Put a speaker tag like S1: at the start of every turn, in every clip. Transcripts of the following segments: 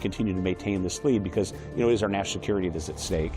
S1: continue to maintain this lead because, it is our national security that's at stake.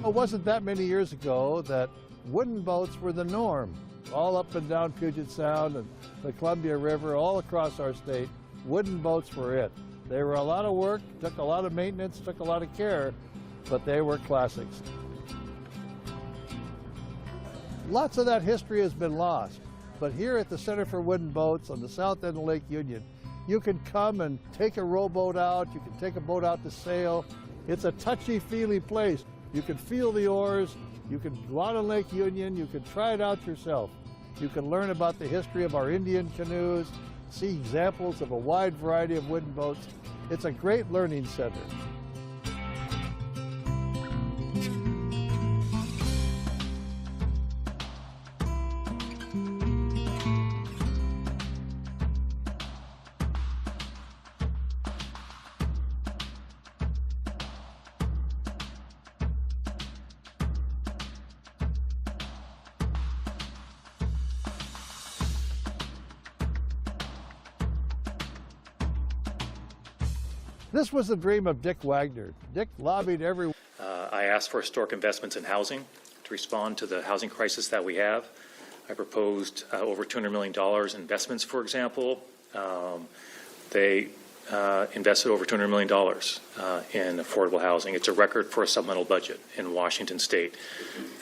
S2: It wasn't that many years ago that wooden boats were the norm. All up and down Puget Sound and the Columbia River, all across our state, wooden boats were it. They were a lot of work, took a lot of maintenance, took a lot of care, but they were classics. Lots of that history has been lost, but here at the Center for Wooden Boats on the south end of Lake Union, you can come and take a rowboat out, you can take a boat out to sail. It's a touchy-feely place. You can feel the oars, you can go out on Lake Union, you can try it out yourself. You can learn about the history of our Indian canoes, see examples of a wide variety of wooden boats. It's a great learning center. This was the dream of Dick Wagner. Dick lobbied every...
S3: I asked for historic investments in housing to respond to the housing crisis that we have. I proposed over $200 million in investments, for example. They invested over $200 million in affordable housing. It's a record for a supplemental budget in Washington State.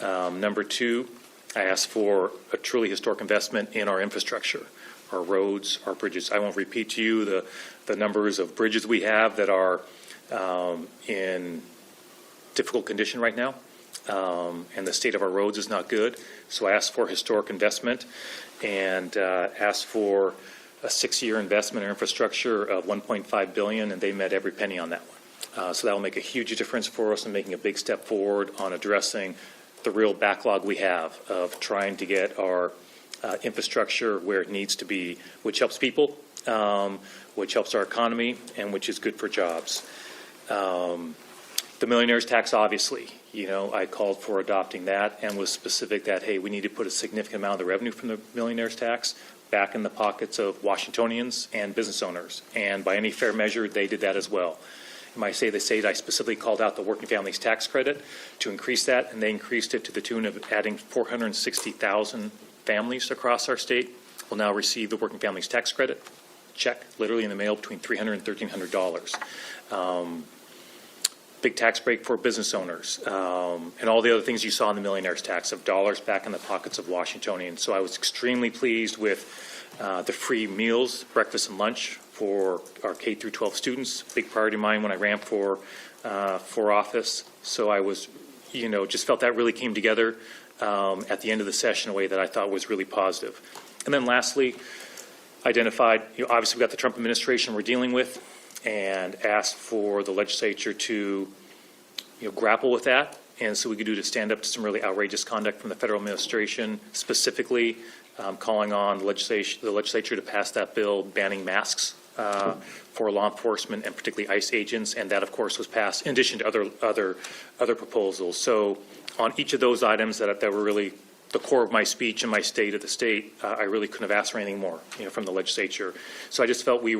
S3: Number two, I asked for a truly historic investment in our infrastructure, our roads, our bridges. I won't repeat to you the numbers of bridges we have that are in difficult condition right now, and the state of our roads is not good. So I asked for historic investment and asked for a 6-year investment in infrastructure of $1.5 billion, and they met every penny on that one. So that will make a huge difference for us in making a big step forward on addressing the real backlog we have of trying to get our infrastructure where it needs to be, which helps people, which helps our economy, and which is good for jobs. The millionaire's tax, obviously, I called for adopting that and was specific that, hey, we need to put a significant amount of the revenue from the millionaire's tax back in the pockets of Washingtonians and business owners. And by any fair measure, they did that as well. In my Say the State, I specifically called out the working families tax credit to increase that, and they increased it to the tune of adding 460,000 families across our state will now receive the working families tax credit check literally in the mail between $300 and $1,300. Big tax break for business owners, and all the other things you saw in the millionaire's tax of dollars back in the pockets of Washingtonians. So I was extremely pleased with the free meals, breakfast and lunch for our K through 12 students. Big priority of mine when I ran for office. So I was, just felt that really came together at the end of the session in a way that I thought was really positive. And then lastly, identified, obviously we've got the Trump administration we're dealing with, and asked for the legislature to grapple with that, and so we could do to stand up to some really outrageous conduct from the federal administration, specifically calling on the legislature to pass that bill banning masks for law enforcement and particularly ICE agents, and that of course was passed in addition to other proposals. So on each of those items that were really the core of my speech and my state of the state, I really couldn't have asked for anything more, from the legislature. So I just felt we,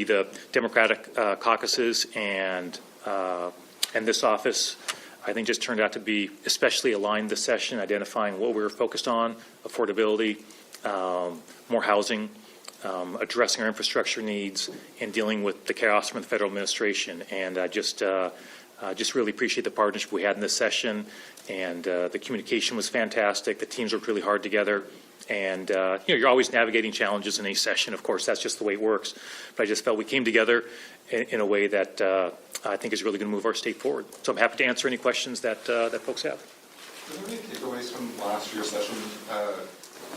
S3: the Democratic caucuses and this office, I think just turned out to be especially aligned this session, identifying what we were focused on: affordability, more housing, addressing our infrastructure needs, and dealing with the chaos from the federal administration. And I just Just really appreciate the partnership we had in this session, and the communication was fantastic. The teams worked really hard together, and you're always navigating challenges in any session. Of course, that's just the way it works. But I just felt we came together in a way that I think is really going to move our state forward. So I'm happy to answer any questions that folks have.
S4: Are there any takeaways from last year's session,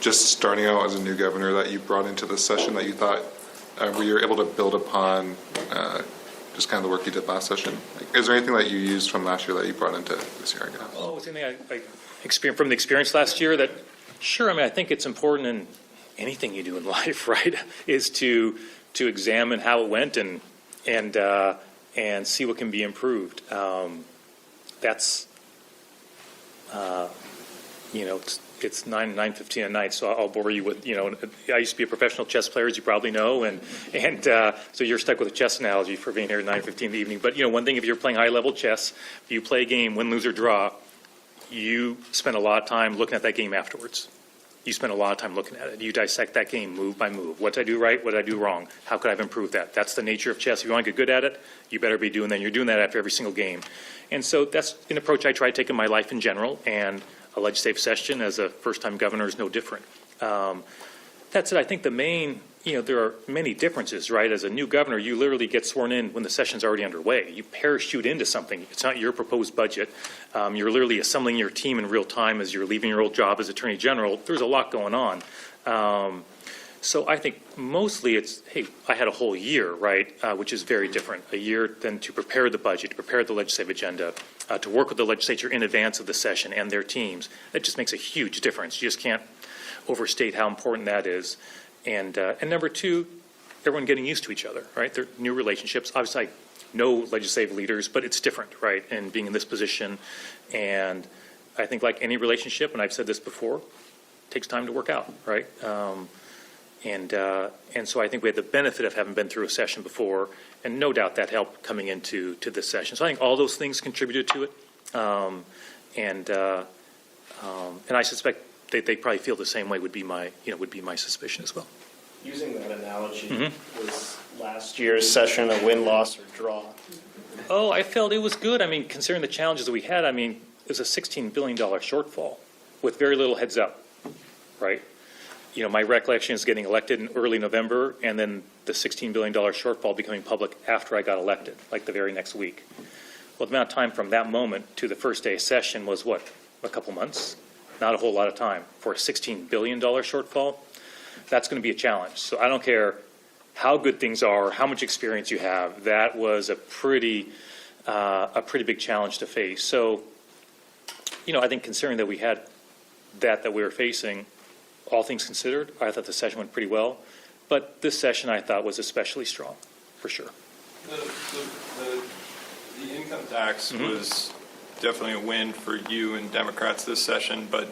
S4: just starting out as a new governor, that you brought into this session that you thought were you able to build upon just kind of the work you did last session? Like, is there anything that you used from last year that you brought into this year, I guess?
S3: Oh, was anything I experienced from the experience last year that, sure, I mean, I think it's important in anything you do in life, right, is to examine how it went and see what can be improved. That's, it's 9:15 at night, so I'll bore you with, I used to be a professional chess player, as you probably know, and so you're stuck with a chess analogy for being here at 9:15 in the evening. But, one thing, if you're playing high-level chess, if you play a game, win, lose, or draw, you spend a lot of time looking at that game afterwards. You spend a lot of time looking at it. You dissect that game move by move. What did I do right? What did I do wrong? How could I have improved that? That's the nature of chess. If you want to get good at it, you better be doing that. You're doing that after every single game. And so that's an approach I try to take in my life in general, and a legislative session as a first-time governor is no different. That said, I think the main, there are many differences, right? As a new governor, you literally get sworn in when the session's already underway. You parachute into something. It's not your proposed budget. You're literally assembling your team in real time as you're leaving your old job as Attorney General. There's a lot going on. So I think mostly it's, hey, I had a whole year, right, which is very different. A year then to prepare the budget, to prepare the legislative agenda, to work with the legislature in advance of the session and their teams. That just makes a huge difference. You just can't overstate how important that is. And number two, everyone getting used to each other, right? They're new relationships. Obviously, I know legislative leaders, but it's different, right? And being in this position, and I think like any relationship, and I've said this before, it takes time to work out, right? And so I think we had the benefit of having been through a session before, and no doubt that helped coming into this session. So I think all those things contributed to it, and I suspect they probably feel the same way. Would be my suspicion as well.
S5: Using that analogy, was last year's session a win, loss, or draw?
S3: Oh, I felt it was good. I mean, considering the challenges that we had, I mean, it was a $16 billion shortfall with very little heads up, right? My recollection is getting elected in early November, and then the $16 billion shortfall becoming public after I got elected, like the very next week. Well, the amount of time from that moment to the first day of session was what, a couple months? Not a whole lot of time. For a $16 billion shortfall, that's going to be a challenge. So I don't care how good things are, how much experience you have, that was a pretty big challenge to face. So, I think considering that we had that we were facing, all things considered, I thought the session went pretty well. But this session I thought was especially strong, for sure.
S6: The income tax was definitely a win for you and Democrats this session, but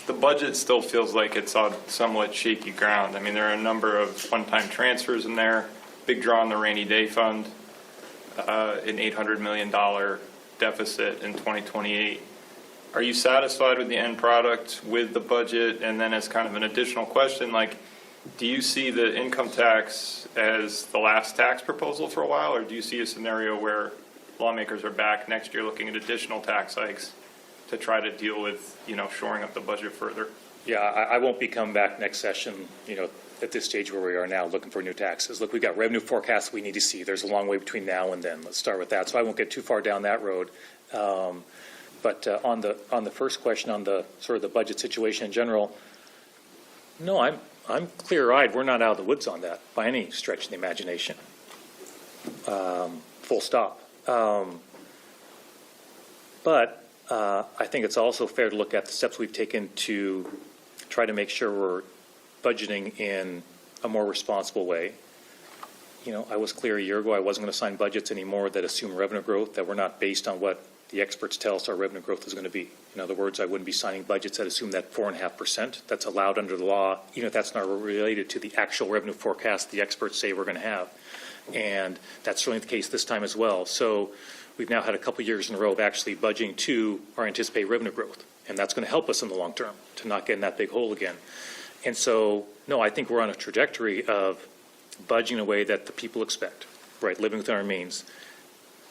S6: the budget still feels like it's on somewhat shaky ground. I mean, there are a number of one-time transfers in there, big draw on the rainy day fund, an $800 million deficit in 2028. Are you satisfied with the end product, with the budget? And then as kind of an additional question, do you see the income tax as the last tax proposal for a while, or do you see a scenario where lawmakers are back next year looking at additional tax hikes to try to deal with, shoring up the budget further?
S3: Yeah, I won't be coming back next session, at this stage where we are now looking for new taxes. Look, we've got revenue forecasts we need to see. There's a long way between now and then. Let's start with that. So I won't get too far down that road. But on the first question, on the sort of the budget situation in general, no, I'm clear-eyed. We're not out of the woods on that by any stretch of the imagination. Full stop. But I think it's also fair to look at the steps we've taken to try to make sure we're budgeting in a more responsible way. I was clear a year ago I wasn't going to sign budgets anymore that assume revenue growth that were not based on what the experts tell us our revenue growth is going to be. In other words, I wouldn't be signing budgets that assume that 4.5% that's allowed under the law, if that's not related to the actual revenue forecast the experts say we're going to have. And that's certainly the case this time as well. So we've now had a couple years in a row of actually budgeting to our anticipated revenue growth. And that's going to help us in the long term to not get in that big hole again. And so, no, I think we're on a trajectory of budgeting in a way that the people expect, right, living within our means.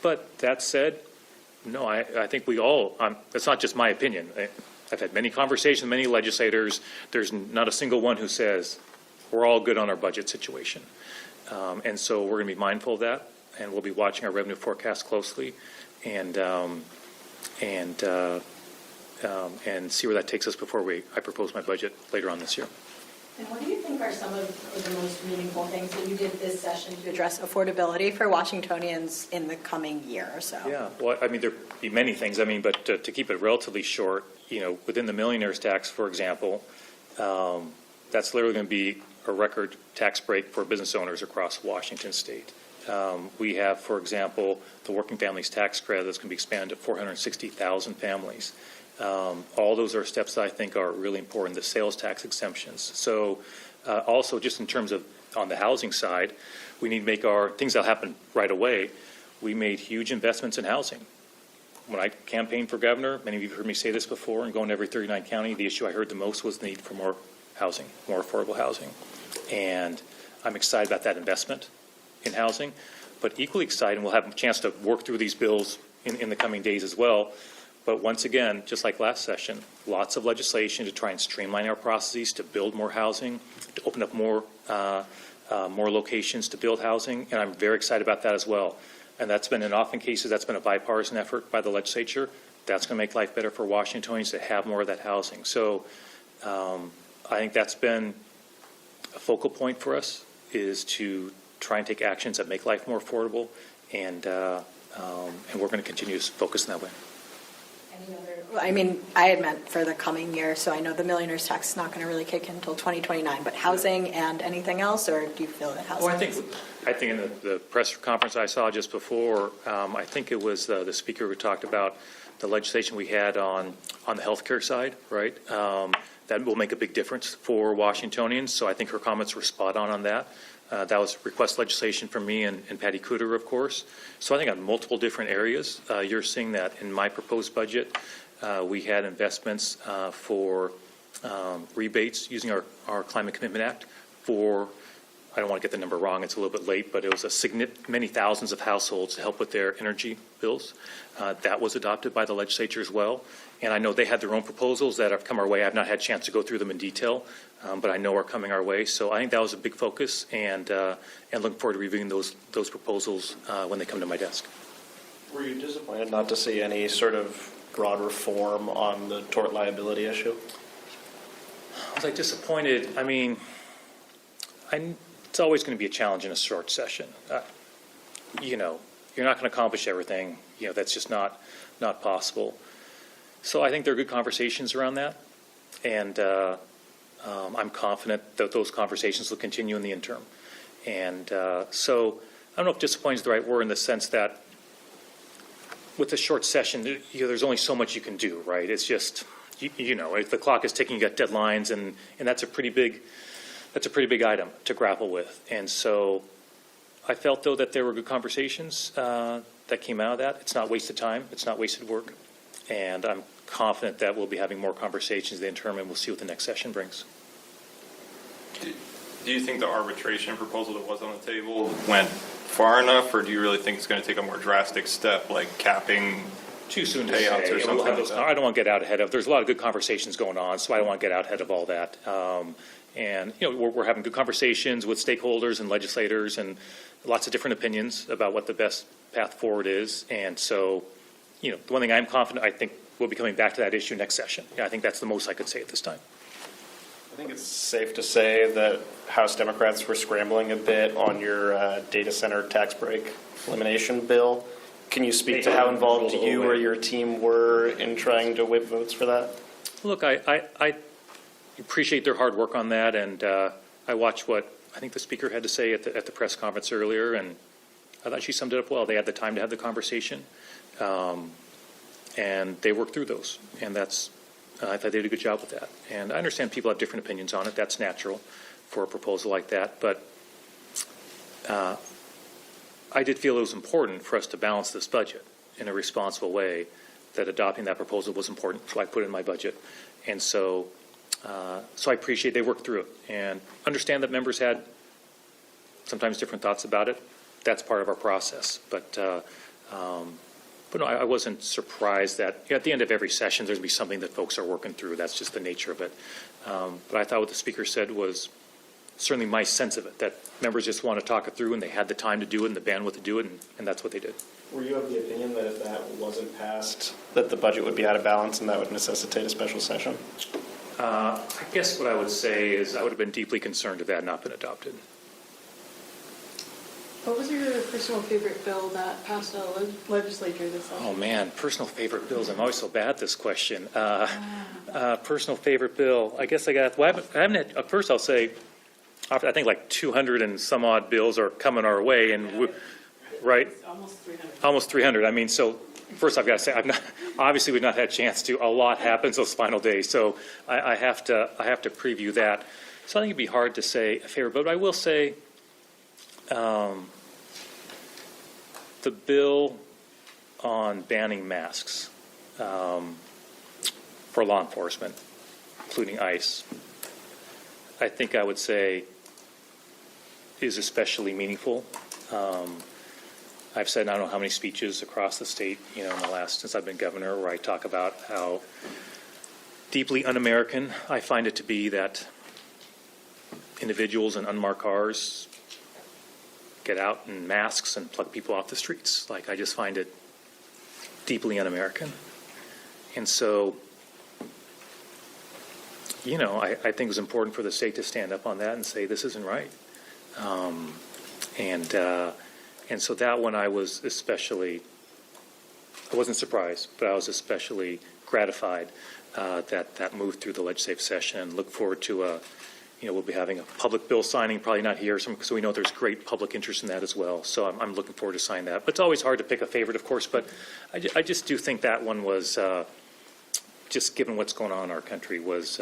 S3: But that said, no, I think we all, it's not just my opinion. I've had many conversations, many legislators. There's not a single one who says we're all good on our budget situation. And so we're going to be mindful of that, and we'll be watching our revenue forecast closely and see where that takes us before I propose my budget later on this year.
S7: And what do you think are some of the most meaningful things that you did this session to address affordability for Washingtonians in the coming year or so?
S3: Yeah, well, I mean, there'd be many things. I mean, but to keep it relatively short, within the millionaire's tax, for example, that's literally going to be a record tax break for business owners across Washington state. We have, for example, the working families tax credit that's going to be expanded to 460,000 families. All those are steps that I think are really important, the sales tax exemptions. So also just in terms of on the housing side, we need to make our things that'll happen right away. We made huge investments in housing. When I campaigned for governor, many of you have heard me say this before, and going to every 39 county, the issue I heard the most was the need for more housing, more affordable housing. And I'm excited about that investment in housing, but equally excited, and we'll have a chance to work through these bills in the coming days as well. But once again, just like last session, lots of legislation to try and streamline our processes, to build more housing, to open up more locations to build housing, and I'm very excited about that as well. And that's been, in often cases, that's been a bipartisan effort by the legislature. That's going to make life better for Washingtonians to have more of that housing. So I think that's been a focal point for us, is to try and take actions that make life more affordable, and we're going to continue to focus in that way.
S7: I mean, I had meant for the coming year, so I know the millionaire's tax is not going to really kick in until 2029, but housing and anything else, or do you feel that housing?
S3: Well, I think in the press conference I saw just before, I think it was the speaker who talked about the legislation we had on the healthcare side, right? That will make a big difference for Washingtonians, so I think her comments were spot on that. That was request legislation from me and Patty Cooter, of course. So I think on multiple different areas, you're seeing that in my proposed budget. We had investments for rebates using our Climate Commitment Act for, I don't want to get the number wrong, it's a little bit late, but it was many thousands of households to help with their energy bills. That was adopted by the legislature as well. And I know they had their own proposals that have come our way. I've not had a chance to go through them in detail, but I know are coming our way. So I think that was a big focus, and looking forward to reviewing those proposals when they come to my desk.
S5: Were you disappointed not to see any sort of broad reform on the tort liability issue?
S3: Was I disappointed? I mean, it's always going to be a challenge in a short session. You're not going to accomplish everything. That's just not possible. So I think there are good conversations around that, and I'm confident that those conversations will continue in the interim. And so I don't know if disappointed is the right word, in the sense that with a short session, there's only so much you can do, right? It's just, if the clock is ticking, you got deadlines, and that's a pretty big item to grapple with. And so I felt, though, that there were good conversations that came out of that. It's not wasted time. It's not wasted work. And I'm confident that we'll be having more conversations in the interim, and we'll see what the next session brings.
S6: Do you think the arbitration proposal that was on the table went far enough, or do you really think it's going to take a more drastic step, like capping
S3: Too soon to
S6: payouts
S3: say.
S6: or something like that?
S3: I don't want to get out ahead of. There's a lot of good conversations going on, so I don't want to get out ahead of all that. And we're having good conversations with stakeholders and legislators, and lots of different opinions about what the best path forward is. And so, the one thing I'm confident, I think we'll be coming back to that issue next session. I think that's the most I could say at this time.
S5: I think it's safe to say that House Democrats were scrambling a bit on your data center tax break elimination bill. Can you speak to how involved you or your team were in trying to whip votes for that?
S3: Look, I appreciate their hard work on that, and I watched what I think the speaker had to say at the press conference earlier, and I thought she summed it up well. They had the time to have the conversation, and they worked through those, and I thought they did a good job with that. And I understand people have different opinions on it. That's natural for a proposal like that, but I did feel it was important for us to balance this budget in a responsible way, that adopting that proposal was important, so I put it in my budget. And so I appreciate they worked through it, and understand that members had sometimes different thoughts about it. That's part of our process. But But no, I wasn't surprised that at the end of every session, there's going to be something that folks are working through. That's just the nature of it. But I thought what the speaker said was certainly my sense of it, that members just want to talk it through, and they had the time to do it and the bandwidth to do it, and that's what they did.
S5: Were you of the opinion that if that wasn't passed, that the budget would be out of balance and that would necessitate a special session?
S3: I guess what I would say is I would have been deeply concerned if that had not been adopted.
S8: What was your personal favorite bill that passed out of the legislature this session?
S3: Oh, man, personal favorite bills. I'm always so bad at this question. Personal favorite bill. I guess I haven't had, first I'll say, I think like 200 and some odd bills are coming our way, and right?
S8: It's almost 300.
S3: Almost 300. I mean, so first I've got to say, obviously we've not had a chance to, a lot happens those final days, so I have to preview that. So I think it'd be hard to say a favorite, but I will say, the bill on banning masks for law enforcement, including ICE, I think I would say is especially meaningful. I've said I don't know how many speeches across the state, in the last, since I've been governor, where I talk about how deeply un-American I find it to be that individuals in unmarked cars get out in masks and pluck people off the streets. Like, I just find it deeply un-American. And so, I think it was important for the state to stand up on that and say, this isn't right. And so that one I was especially, I wasn't surprised, but I was especially gratified that moved through the legislative session, and look forward to we'll be having a public bill signing, probably not here, so we know there's great public interest in that as well. So I'm looking forward to signing that. But it's always hard to pick a favorite, of course, but I just do think that one was, just given what's going on in our country, was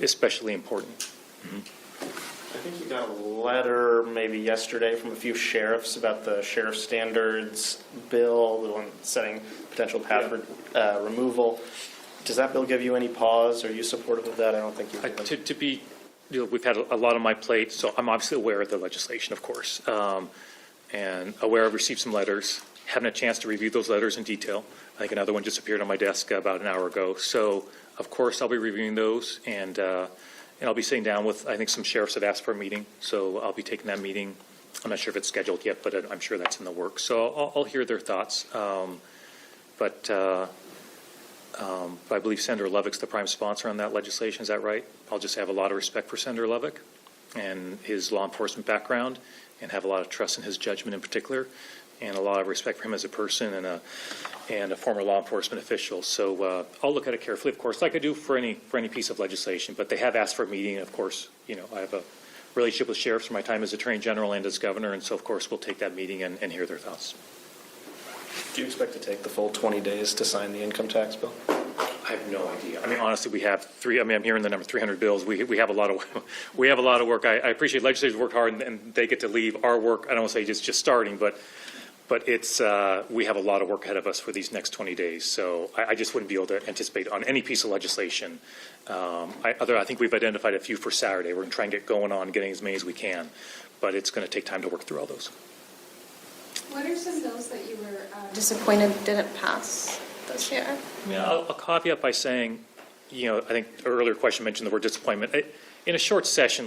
S3: especially important. Mm-hmm.
S5: I think you got a letter maybe yesterday from a few sheriffs about the sheriff standards bill, the one setting potential path for removal. Does that bill give you any pause? Are you supportive of that? I don't think you
S3: To be, we've had a lot on my plate, so I'm obviously aware of the legislation, of course, and aware I've received some letters. Haven't had a chance to review those letters in detail. I think another one just appeared on my desk about an hour ago. So, of course, I'll be reviewing those, and I'll be sitting down with, I think some sheriffs have asked for a meeting, so I'll be taking that meeting. I'm not sure if it's scheduled yet, but I'm sure that's in the works. So I'll hear their thoughts. But I believe Senator Lovick's the prime sponsor on that legislation. Is that right? I'll just have a lot of respect for Senator Lovick and his law enforcement background, and have a lot of trust in his judgment in particular, and a lot of respect for him as a person and a former law enforcement official. So I'll look at it carefully, of course, like I do for any piece of legislation. But they have asked for a meeting, and of course, I have a relationship with sheriffs from my time as Attorney General and as Governor, and so of course we'll take that meeting and hear their thoughts.
S5: Do you expect to take the full 20 days to sign the income tax bill?
S3: I have no idea. I mean, honestly, we have I'm hearing the number 300 bills. We have a lot of work. I appreciate legislators work hard, and they get to leave our work. I don't want to say just starting, but it's we have a lot of work ahead of us for these next 20 days. So I just wouldn't be able to anticipate on any piece of legislation. I think we've identified a few for Saturday. We're going to try and get going on getting as many as we can, but it's going to take time to work through all those.
S9: What are some bills that you were disappointed didn't pass this year?
S3: Yeah, I'll caveat by saying, I think the earlier question mentioned the word disappointment. In a short session,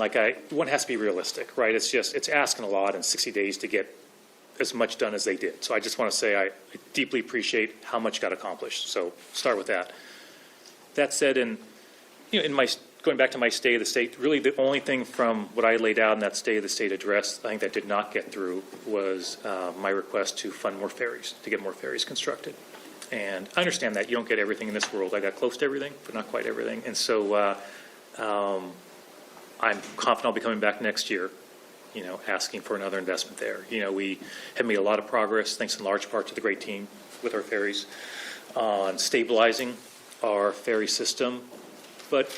S3: one has to be realistic, right? It's asking a lot in 60 days to get as much done as they did. So I just want to say I deeply appreciate how much got accomplished. So start with that. That said, in my going back to my State of the State, really the only thing from what I laid out in that State of the State address, I think that did not get through, was my request to fund more ferries, to get more ferries constructed. And I understand that you don't get everything in this world. I got close to everything, but not quite everything. And so I'm confident I'll be coming back next year, asking for another investment there. We have made a lot of progress, thanks in large part to the great team with our ferries, on stabilizing our ferry system. But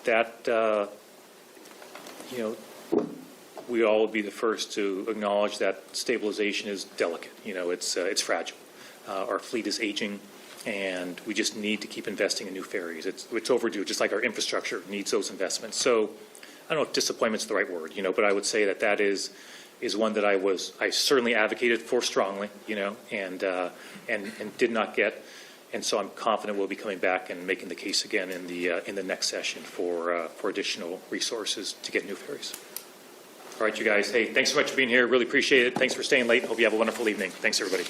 S3: that, we all would be the first to acknowledge that stabilization is delicate. It's fragile. Our fleet is aging, and we just need to keep investing in new ferries. It's overdue, just like our infrastructure needs those investments. So I don't know if disappointment's the right word, but I would say that is is one that I certainly advocated for strongly, you know, and did not get. And so I'm confident we'll be coming back and making the case again in the next session for additional resources to get new ferries. All right, you guys. Hey, thanks so much for being here. Really appreciate it. Thanks for staying late. Hope you have a wonderful evening. Thanks, everybody.